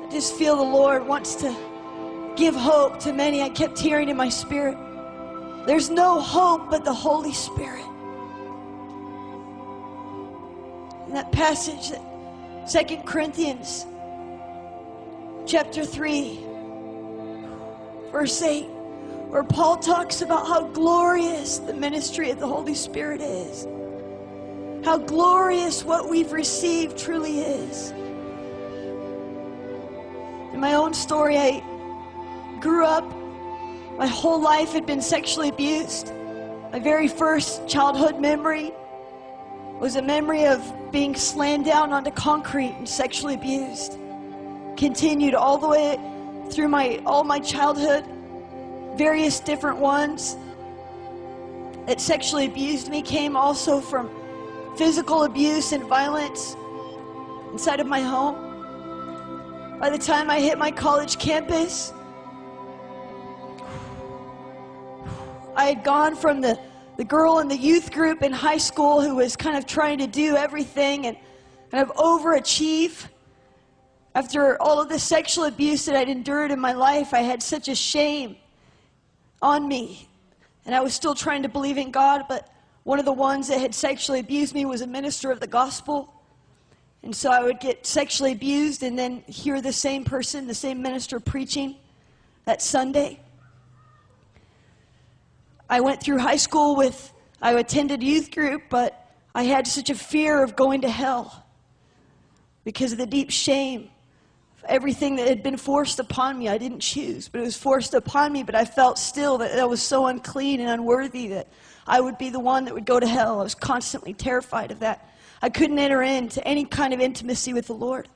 I just feel the Lord wants to give hope to many. I kept hearing in my spirit, there's no hope but the Holy Spirit. In that passage, 2 Corinthians chapter 3, verse 8, where Paul talks about how glorious the ministry of the Holy Spirit is. How glorious what we've received truly is. In my own story, I grew up, my whole life had been sexually abused. My very first childhood memory was a memory of being slammed down onto concrete and sexually abused. Continued all the way through all my childhood, various different ones that sexually abused me came also from physical abuse and violence inside of my home. By the time I hit my college campus, I had gone from the girl in the youth group in high school who was kind of trying to do everything and kind of overachieve. After all of the sexual abuse that I'd endured in my life, I had such a shame on me. And I was still trying to believe in God, but one of the ones that had sexually abused me was a minister of the gospel. And so I would get sexually abused and then hear the same person, the same minister preaching that Sunday. I went through high school I attended youth group, but I had such a fear of going to hell because of the deep shame of everything that had been forced upon me. I didn't choose, but it was forced upon me, but I felt still that I was so unclean and unworthy that I would be the one that would go to hell. I was constantly terrified of that. I couldn't enter into any kind of intimacy with the Lord.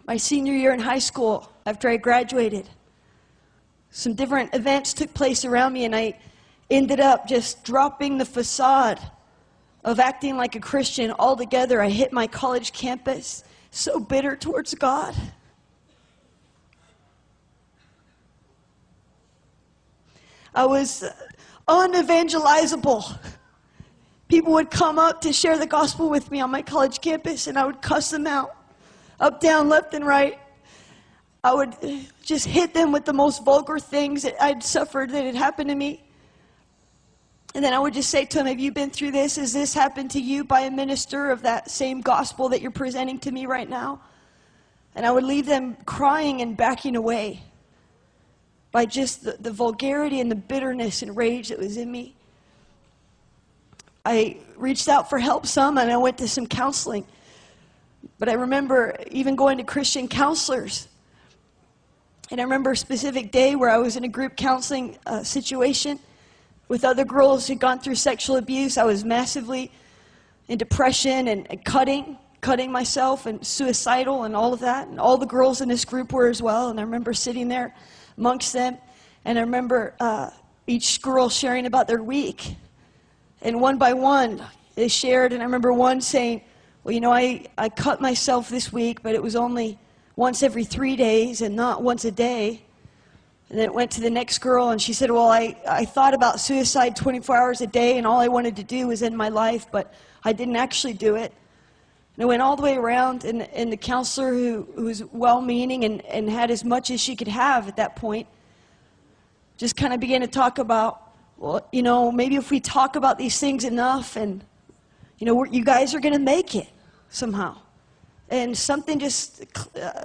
My senior year in high school, after I graduated, some different events took place around me, and I ended up just dropping the facade of acting like a Christian altogether. I hit my college campus so bitter towards God. I was unevangelizable. People would come up to share the gospel with me on my college campus, and I would cuss them out, up, down, left, and right. I would just hit them with the most vulgar things that I'd suffered that had happened to me. And then I would just say to them, have you been through this? Has this happened to you by a minister of that same gospel that you're presenting to me right now? And I would leave them crying and backing away by just the vulgarity and the bitterness and rage that was in me. I reached out for help some, and I went to some counseling. But I remember even going to Christian counselors. And I remember a specific day where I was in a group counseling situation with other girls who'd gone through sexual abuse. I was massively in depression and cutting myself and suicidal and all of that. And all the girls in this group were as well. And I remember sitting there amongst them. And I remember each girl sharing about their week. And one by one, they shared. And I remember one saying, well, you know, I cut myself this week, but it was only once every 3 days and not once a day. And then it went to the next girl, and she said, well, I thought about suicide 24 hours a day, and all I wanted to do was end my life, but I didn't actually do it. And it went all the way around, and the counselor, who was well-meaning and had as much as she could have at that point, just kind of began to talk about, well, you know, maybe if we talk about these things enough, and, you know, you guys are going to make it somehow. And something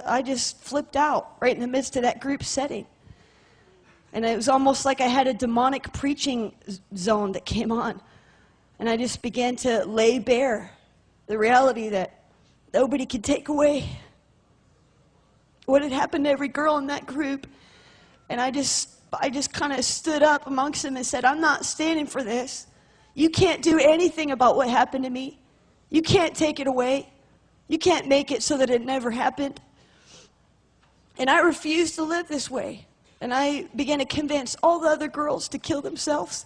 I just flipped out right in the midst of that group setting. And it was almost like I had a demonic preaching zone that came on. And I just began to lay bare the reality that nobody could take away what had happened to every girl in that group. And I just kind of stood up amongst them and said, I'm not standing for this. You can't do anything about what happened to me. You can't take it away. You can't make it so that it never happened. And I refused to live this way. And I began to convince all the other girls to kill themselves.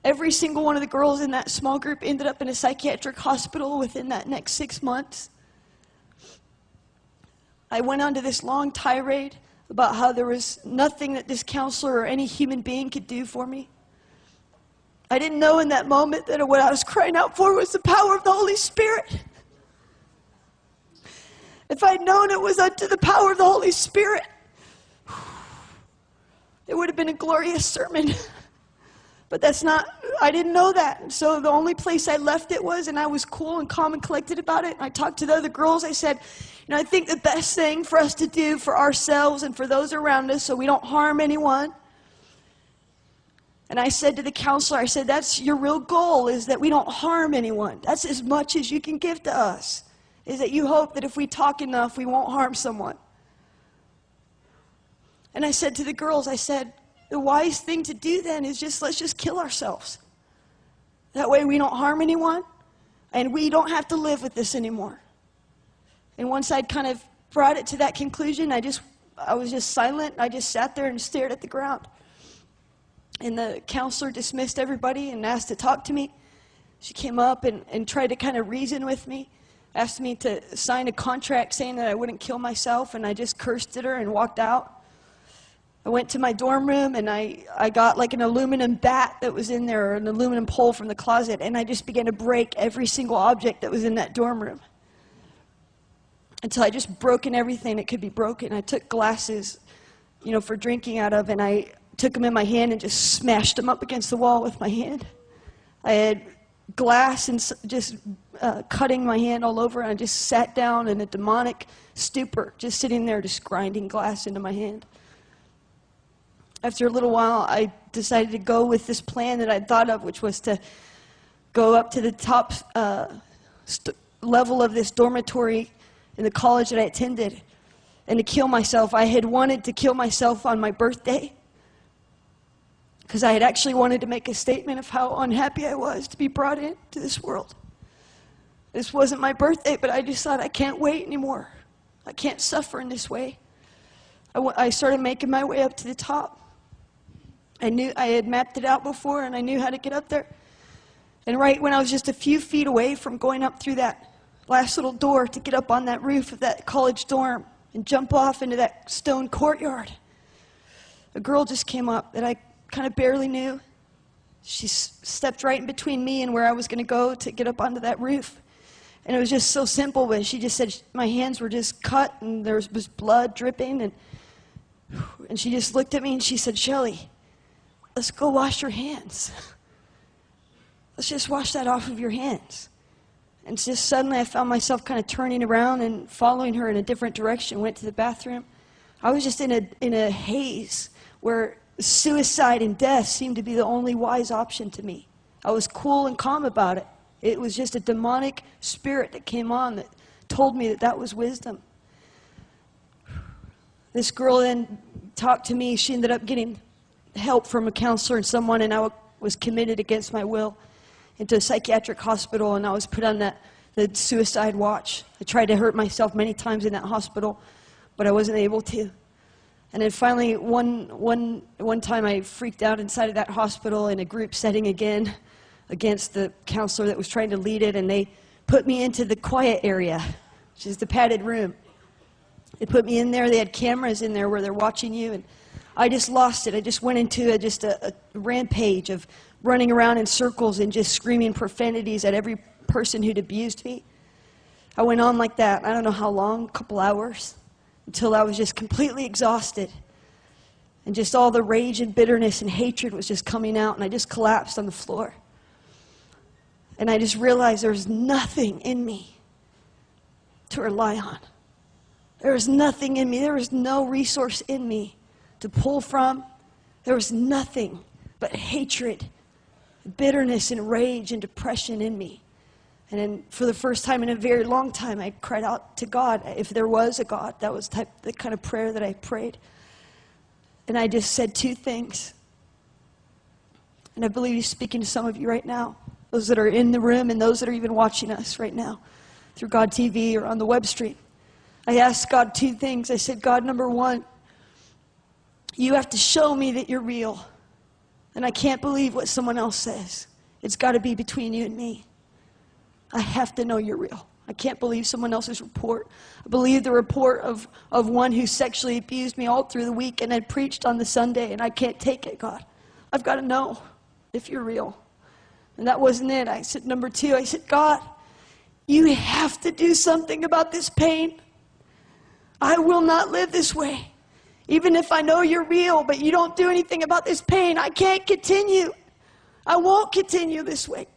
Every single one of the girls in that small group ended up in a psychiatric hospital within that next 6 months. I went on to this long tirade about how there was nothing that this counselor or any human being could do for me. I didn't know in that moment that what I was crying out for was the power of the Holy Spirit. If I'd known it was unto the power of the Holy Spirit, it would have been a glorious sermon. But that's not, I didn't know that. So the only place I left it was, and I was cool and calm and collected about it. And I talked to the other girls. I said, I think the best thing for us to do for ourselves and for those around us so we don't harm anyone. And I said to the counselor, I said, that's your real goal, is that we don't harm anyone. That's as much as you can give to us, is that you hope that if we talk enough, we won't harm someone. And I said to the girls, I said, the wise thing to do then is let's just kill ourselves. That way we don't harm anyone, and we don't have to live with this anymore. And once I'd kind of brought it to that conclusion, I was just silent. I just sat there and stared at the ground. And the counselor dismissed everybody and asked to talk to me. She came up and tried to kind of reason with me, asked me to sign a contract saying that I wouldn't kill myself, and I just cursed at her and walked out. I went to my dorm room, and I got like an aluminum bat that was in there, or an aluminum pole from the closet, and I just began to break every single object that was in that dorm room until I just broken everything that could be broken. I took glasses, for drinking out of, and I took them in my hand and just smashed them up against the wall with my hand. I had glass and just cutting my hand all over, and I just sat down in a demonic stupor, just sitting there, just grinding glass into my hand. After a little while, I decided to go with this plan that I'd thought of, which was to go up to the top level of this dormitory in the college that I attended and to kill myself. I had wanted to kill myself on my birthday because I had actually wanted to make a statement of how unhappy I was to be brought into this world. This wasn't my birthday, but I just thought, I can't wait anymore. I can't suffer in this way. I started making my way up to the top. I had mapped it out before, and I knew how to get up there. And right when I was just a few feet away from going up through that last little door to get up on that roof of that college dorm and jump off into that stone courtyard, a girl just came up that I kind of barely knew. She stepped right in between me and where I was going to go to get up onto that roof. And it was just so simple, but she just said my hands were just cut and there was blood dripping. And she just looked at me and she said, Shelley, let's go wash your hands. Let's just wash that off of your hands. And just suddenly I found myself kind of turning around and following her in a different direction, went to the bathroom. I was just in a haze where suicide and death seemed to be the only wise option to me. I was cool and calm about it. It was just a demonic spirit that came on that told me that that was wisdom. This girl then talked to me. She ended up getting help from a counselor and someone, and I was committed against my will into a psychiatric hospital, and I was put on the suicide watch. I tried to hurt myself many times in that hospital, but I wasn't able to. And then finally, one time I freaked out inside of that hospital in a group setting again against the counselor that was trying to lead it, and they put me into the quiet area, which is the padded room. They put me in there. They had cameras in there where they're watching you, and I just lost it. I just went into a rampage of running around in circles and just screaming profanities at every person who'd abused me. I went on like that, I don't know how long, a couple hours, until I was just completely exhausted. And just all the rage and bitterness and hatred was just coming out, and I just collapsed on the floor. And I just realized there was nothing in me to rely on. There was nothing in me. There was no resource in me to pull from. There was nothing but hatred, bitterness, and rage and depression in me. And then for the first time in a very long time, I cried out to God. If there was a God, that was the kind of prayer that I prayed. And I just said two things. And I believe He's speaking to some of you right now, those that are in the room and those that are even watching us right now through God TV or on the web stream. I asked God two things. I said, God, number one, you have to show me that you're real. And I can't believe what someone else says. It's got to be between you and me. I have to know you're real. I can't believe someone else's report. I believe the report of one who sexually abused me all through the week and had preached on the Sunday, and I can't take it, God. I've got to know if you're real. And that wasn't it. I said, number two, I said, God, you have to do something about this pain. I will not live this way. Even if I know you're real, but you don't do anything about this pain, I can't continue. I won't continue this way.